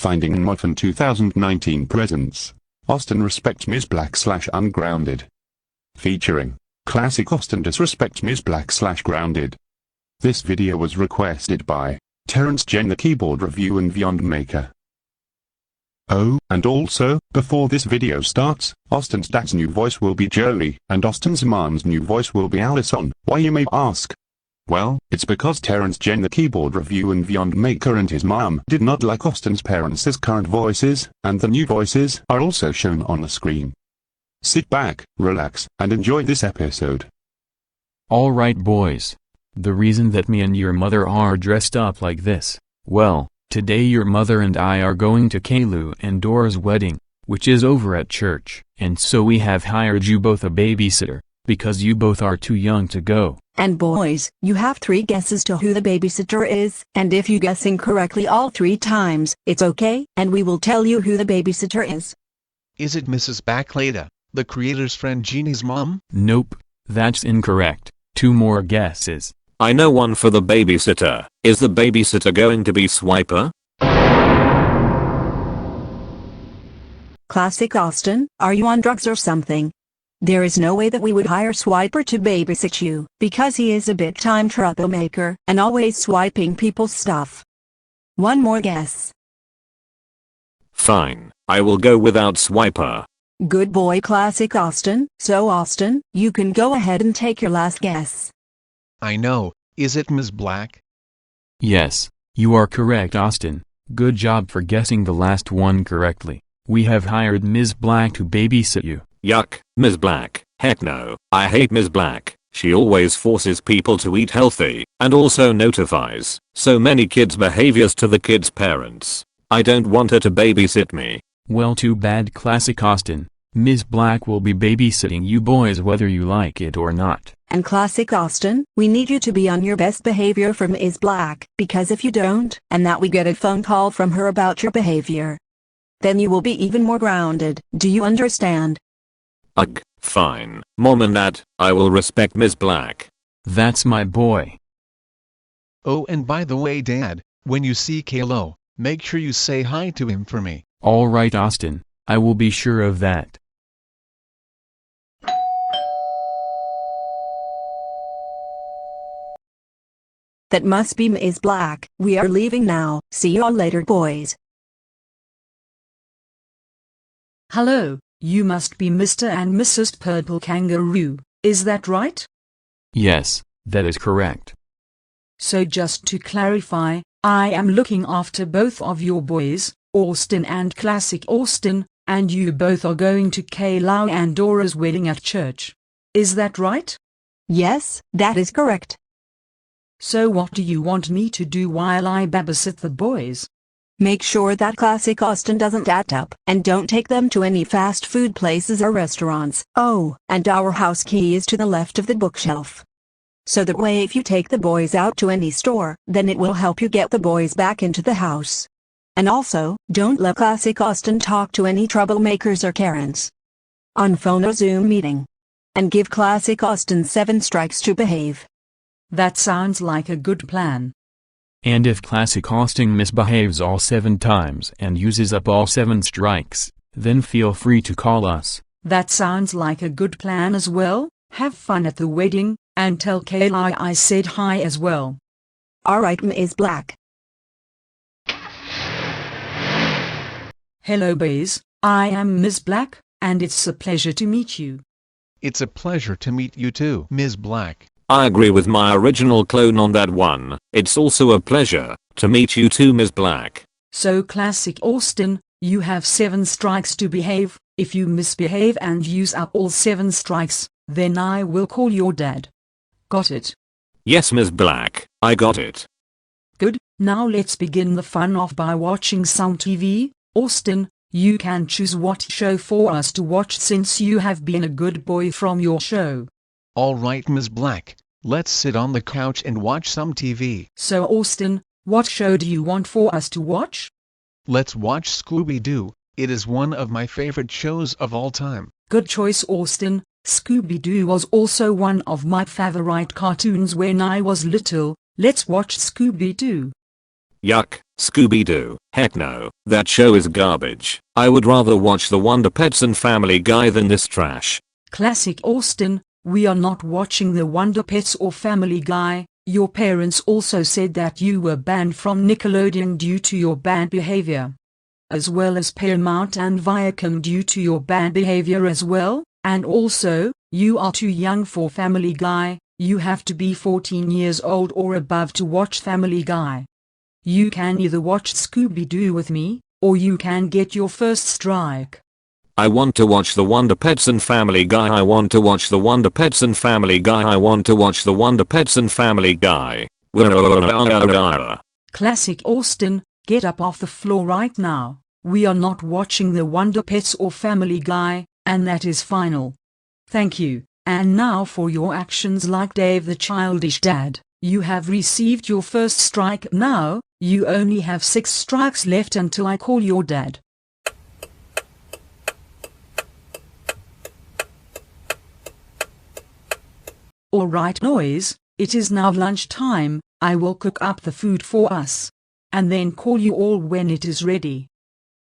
Finding in Muffin 2019 presents Austin Respect Ms. Black / Ungrounded. Featuring Classic Austin Disrespect Ms. Black / Grounded. This video was requested by Terrence Jen, the keyboard review and Beyond Maker. Oh, and also, before this video starts, Austin's dad's new voice will be Joey, and Austin's mom's new voice will be Allison. Why, you may ask? Well, it's because Terrence Jen, the keyboard review and Beyond Maker, and his mom did not like Austin's parents' current voices, and the new voices are also shown on the screen. Sit back, relax, and enjoy this episode. Alright boys. The reason that me and your mother are dressed up like this, well, today your mother and I are going to Kaylu and Dora's wedding, which is over at church, and so we have hired you both a babysitter, because you both are too young to go. And boys, you have 3 guesses to who the babysitter is, and if you guess incorrectly all 3 times, it's okay, and we will tell you who the babysitter is. Is it Mrs. Backleda, the creator's friend Jeannie's mom? Nope, that's incorrect. 2 more guesses. I know one for the babysitter. Is the babysitter going to be Swiper? Classic Austin, are you on drugs or something? There is no way that we would hire Swiper to babysit you, because he is a big-time troublemaker, and always swiping people's stuff. 1 more guess. Fine, I will go without Swiper. Good boy, Classic Austin. So Austin, you can go ahead and take your last guess. I know, is it Ms. Black? Yes, you are correct, Austin. Good job for guessing the last one correctly. We have hired Ms. Black to babysit you. Yuck, Ms. Black, heck no, I hate Ms. Black. She always forces people to eat healthy, and also notifies so many kids' behaviors to the kids' parents. I don't want her to babysit me. Well, too bad, Classic Austin. Ms. Black will be babysitting you boys whether you like it or not. And Classic Austin, we need you to be on your best behavior for Ms. Black, because if you don't, and that we get a phone call from her about your behavior, then you will be even more grounded. Do you understand? Ugh, fine. Mom and Dad, I will respect Ms. Black. That's my boy. Oh, and by the way, Dad, when you see Kalo, make sure you say hi to him for me. Alright, Austin, I will be sure of that. That must be Ms. Black. We are leaving now. See you all later, boys. Hello, you must be Mr. and Mrs. Purple Kangaroo, is that right? Yes, that is correct. So just to clarify, I am looking after both of your boys, Austin and Classic Austin, and you both are going to Kayla and Dora's wedding at church. Is that right? Yes, that is correct. So what do you want me to do while I babysit the boys? Make sure that Classic Austin doesn't act up, and don't take them to any fast food places or restaurants. Oh, and our house key is to the left of the bookshelf. So that way if you take the boys out to any store, then it will help you get the boys back into the house. And also, don't let Classic Austin talk to any troublemakers or Karens on phone or Zoom meeting. And give Classic Austin 7 strikes to behave. That sounds like a good plan. And if Classic Austin misbehaves all 7 times and uses up all 7 strikes, then feel free to call us. That sounds like a good plan as well. Have fun at the wedding, and tell Kayla I said hi as well. Alright, Ms. Black. Hello boys, I am Ms. Black, and it's a pleasure to meet you. It's a pleasure to meet you too, Ms. Black. I agree with my original clone on that one. It's also a pleasure to meet you too, Ms. Black. So Classic Austin, you have 7 strikes to behave. If you misbehave and use up all 7 strikes, then I will call your dad. Got it? Yes, Ms. Black, I got it. Good, now let's begin the fun off by watching some TV. Austin, you can choose what show for us to watch since you have been a good boy from your show. Alright, Ms. Black, let's sit on the couch and watch some TV. So Austin, what show do you want for us to watch? Let's watch Scooby-Doo. It is one of my favorite shows of all time. Good choice, Austin. Scooby-Doo was also one of my favorite cartoons when I was little. Let's watch Scooby-Doo. Yuck, Scooby-Doo, heck no, that show is garbage. I would rather watch the Wonder Pets and Family Guy than this trash. Classic Austin, we are not watching the Wonder Pets or Family Guy. Your parents also said that you were banned from Nickelodeon due to your bad behavior, as well as Paramount and Viacom due to your bad behavior as well, and also, you are too young for Family Guy. You have to be 14 years old or above to watch Family Guy. You can either watch Scooby-Doo with me, or you can get your first strike. I want to watch the Wonder Pets and Family Guy. I want to watch the Wonder Pets and Family Guy. I want to watch the Wonder Pets and Family Guy. Classic Austin, get up off the floor right now. We are not watching the Wonder Pets or Family Guy, and that is final. Thank you. And now for your actions like Dave the Childish Dad. You have received your first strike now. You only have 6 strikes left until I call your dad. Alright noise, it is now lunchtime. I will cook up the food for us, and then call you all when it is ready.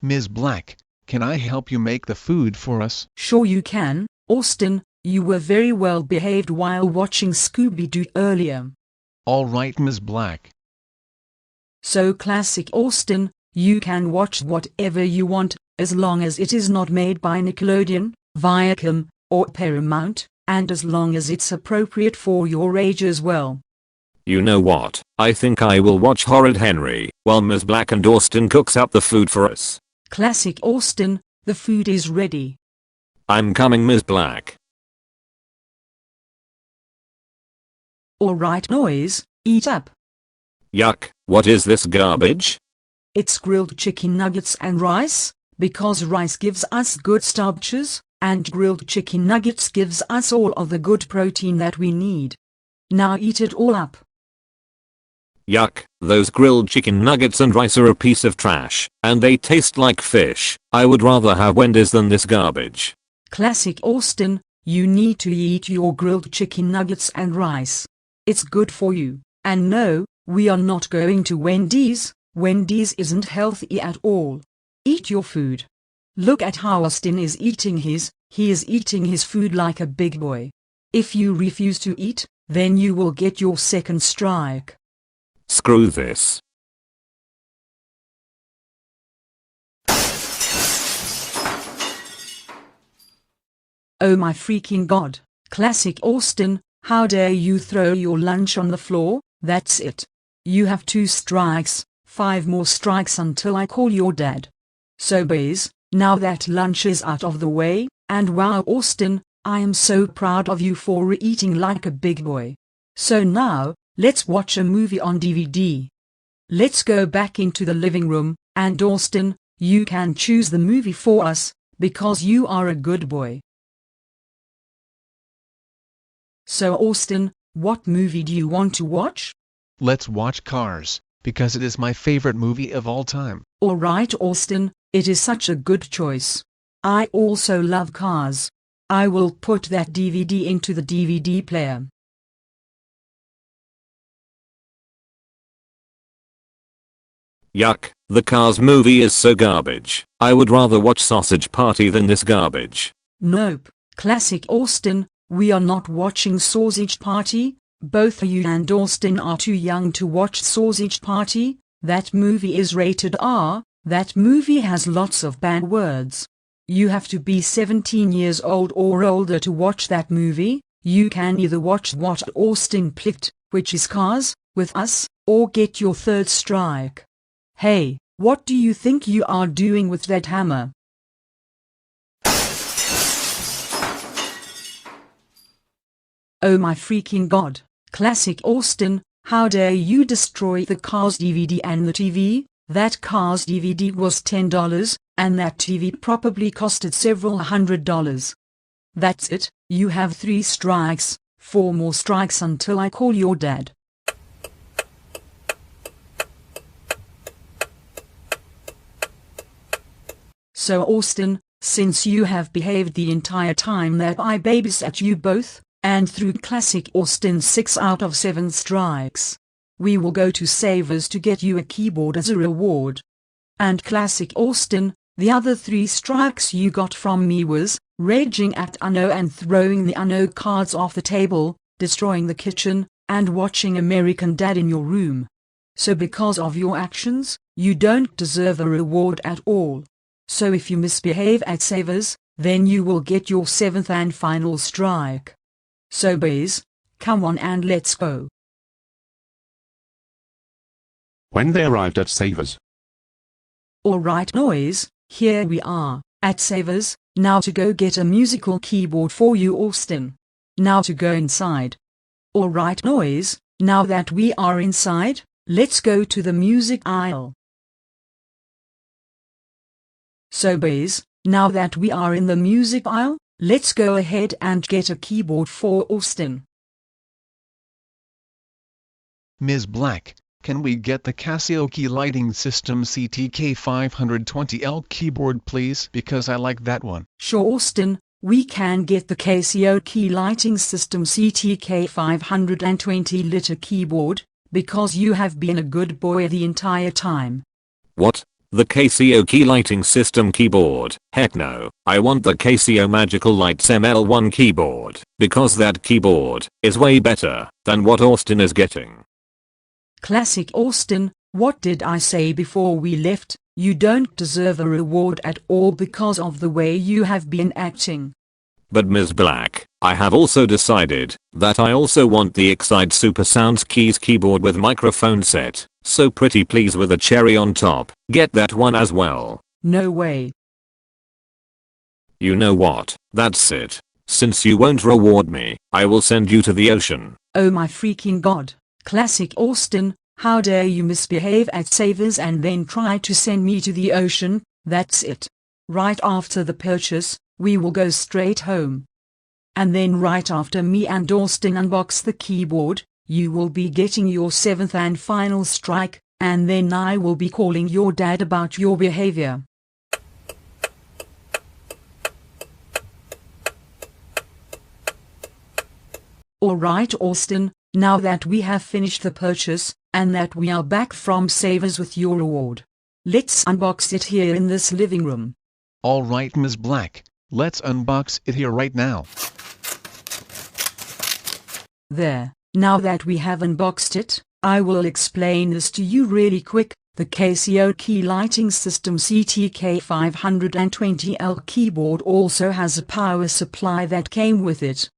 Ms. Black, can I help you make the food for us? Sure you can, Austin. You were very well behaved while watching Scooby-Doo earlier. All right, Ms. Black. So Classic Austin, you can watch whatever you want, as long as it is not made by Nickelodeon, Viacom, or Paramount, and as long as it's appropriate for your age as well. You know what? I think I will watch Horrid Henry, while Ms. Black and Austin cooks up the food for us. Classic Austin, the food is ready. I'm coming, Ms. Black. Alright noise, eat up. Yuck, what is this garbage? It's grilled chicken nuggets and rice, because rice gives us good starches, and grilled chicken nuggets gives us all of the good protein that we need. Now eat it all up. Yuck, those grilled chicken nuggets and rice are a piece of trash, and they taste like fish. I would rather have Wendy's than this garbage. Classic Austin, you need to eat your grilled chicken nuggets and rice. It's good for you. And no, we are not going to Wendy's. Wendy's isn't healthy at all. Eat your food. Look at how Austin is eating his. He is eating his food like a big boy. If you refuse to eat, then you will get your second strike. Screw this. Oh my freaking god. Classic Austin, how dare you throw your lunch on the floor? That's it. You have 2 strikes, 5 more strikes until I call your dad. So boys, now that lunch is out of the way, and wow Austin, I am so proud of you for eating like a big boy. So now, let's watch a movie on DVD. Let's go back into the living room, and Austin, you can choose the movie for us, because you are a good boy. So Austin, what movie do you want to watch? Let's watch Cars, because it is my favorite movie of all time. Alright Austin, it is such a good choice. I also love Cars. I will put that DVD into the DVD player. Yuck, the Cars movie is so garbage. I would rather watch Sausage Party than this garbage. Nope, Classic Austin, we are not watching Sausage Party. Both you and Austin are too young to watch Sausage Party. That movie is rated R. That movie has lots of bad words. You have to be 17 years old or older to watch that movie. You can either watch what Austin picked, which is Cars, with us, or get your third strike. Hey, what do you think you are doing with that hammer? Oh my freaking god. Classic Austin, how dare you destroy the Cars DVD and the TV? That Cars DVD was $10, and that TV probably costed several $100s. That's it, you have 3 strikes, 4 more strikes until I call your dad. So Austin, since you have behaved the entire time that I babysat you both, and threw Classic Austin 6 out of 7 strikes, we will go to Savers to get you a keyboard as a reward. And Classic Austin, the other 3 strikes you got from me was raging at Uno and throwing the Uno cards off the table, destroying the kitchen, and watching American Dad in your room. So because of your actions, you don't deserve a reward at all. So if you misbehave at Savers, then you will get your 7th and final strike. So boys, come on and let's go. When they arrived at Savers. Alright boys, here we are, at Savers, now to go get a musical keyboard for you Austin. Now to go inside. Alright boys, now that we are inside, let's go to the music aisle. So boys, now that we are in the music aisle, let's go ahead and get a keyboard for Austin. Ms. Black, can we get the Casio key lighting system CTK 520L keyboard please? Because I like that one. Sure Austin, we can get the Casio key lighting system CTK 520 liter keyboard, because you have been a good boy the entire time. What? The Casio key lighting system keyboard? Heck no, I want the Casio Magical Lights ML1 keyboard, because that keyboard is way better than what Austin is getting. Classic Austin, what did I say before we left? You don't deserve a reward at all because of the way you have been acting. But Ms. Black, I have also decided that I also want the Excite Super Sounds Keys keyboard with microphone set, so pretty please with a cherry on top, get that one as well. No way. You know what, that's it. Since you won't reward me, I will send you to the ocean. Oh my freaking god. Classic Austin, how dare you misbehave at Savers and then try to send me to the ocean? That's it. Right after the purchase, we will go straight home. And then right after me and Austin unbox the keyboard, you will be getting your 7th and final strike, and then I will be calling your dad about your behavior. Alright Austin, now that we have finished the purchase, and that we are back from Savers with your reward, let's unbox it here in this living room. Alright Ms. Black, let's unbox it here right now. There, now that we have unboxed it, I will explain this to you really quick. The Casio key lighting system CTK 520L keyboard also has a power supply that came with it,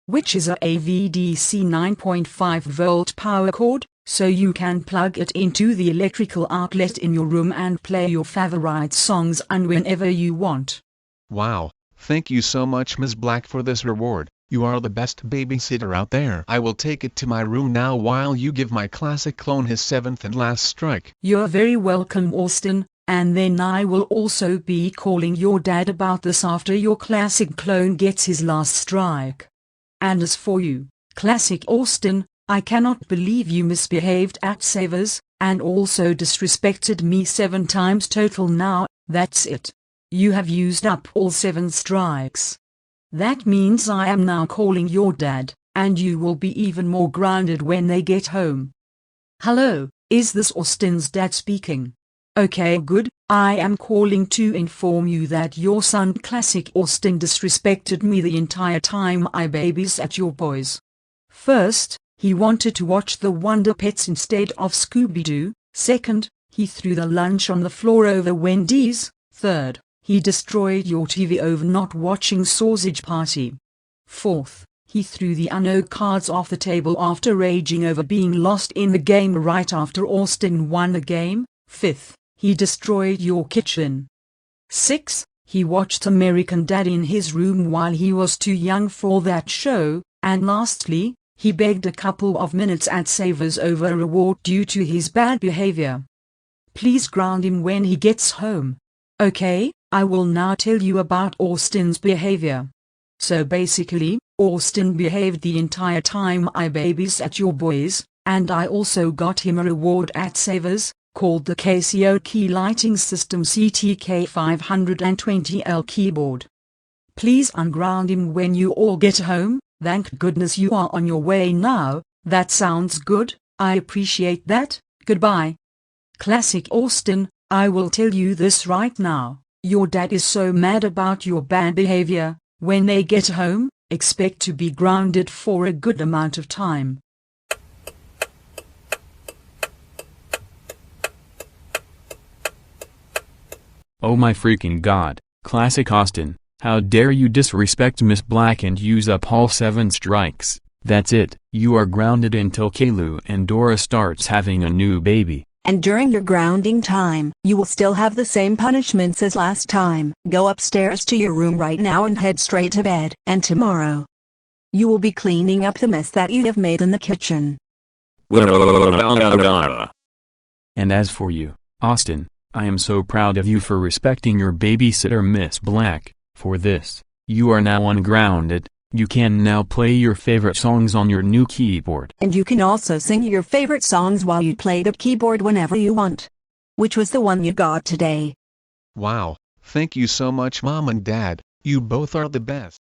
which is a VDC 9.5 volt power cord, so you can plug it into the electrical outlet in your room and play your favorite songs and whenever you want. Wow, thank you so much Ms. Black for this reward. You are the best babysitter out there. I will take it to my room now while you give my classic clone his 7th and last strike. You're very welcome Austin, and then I will also be calling your dad about this after your classic clone gets his last strike. And as for you, Classic Austin, I cannot believe you misbehaved at Savers, and also disrespected me 7 times total now. That's it. You have used up all 7 strikes. That means I am now calling your dad, and you will be even more grounded when they get home. Hello, is this Austin's dad speaking? Okay good, I am calling to inform you that your son Classic Austin disrespected me the entire time I babysat your boys. First, he wanted to watch the Wonder Pets instead of Scooby-Doo. Second, he threw the lunch on the floor over Wendy's. Third, he destroyed your TV over not watching Sausage Party. Fourth, he threw the Uno cards off the table after raging over being lost in the game right after Austin won the game. Fifth, he destroyed your kitchen. Sixth, he watched American Dad in his room while he was too young for that show. And lastly, he begged a couple of minutes at Savers over a reward due to his bad behavior. Please ground him when he gets home. Okay, I will now tell you about Austin's behavior. So basically, Austin behaved the entire time I babysat your boys, and I also got him a reward at Savers, called the Casio Key Lighting System CTK 520L keyboard. Please unground him when you all get home. Thank goodness you are on your way now. That sounds good. I appreciate that. Goodbye. Classic Austin, I will tell you this right now. Your dad is so mad about your bad behavior. When they get home, expect to be grounded for a good amount of time. Oh my freaking god, Classic Austin, how dare you disrespect Miss Black and use up all 7 strikes. That's it, you are grounded until Kaylu and Dora starts having a new baby. And during your grounding time, you will still have the same punishments as last time. Go upstairs to your room right now and head straight to bed. And tomorrow, you will be cleaning up the mess that you have made in the kitchen. And as for you, Austin, I am so proud of you for respecting your babysitter Miss Black. For this, you are now ungrounded. You can now play your favorite songs on your new keyboard. And you can also sing your favorite songs while you play the keyboard whenever you want. Which was the one you got today? Wow, thank you so much Mom and Dad, you both are the best.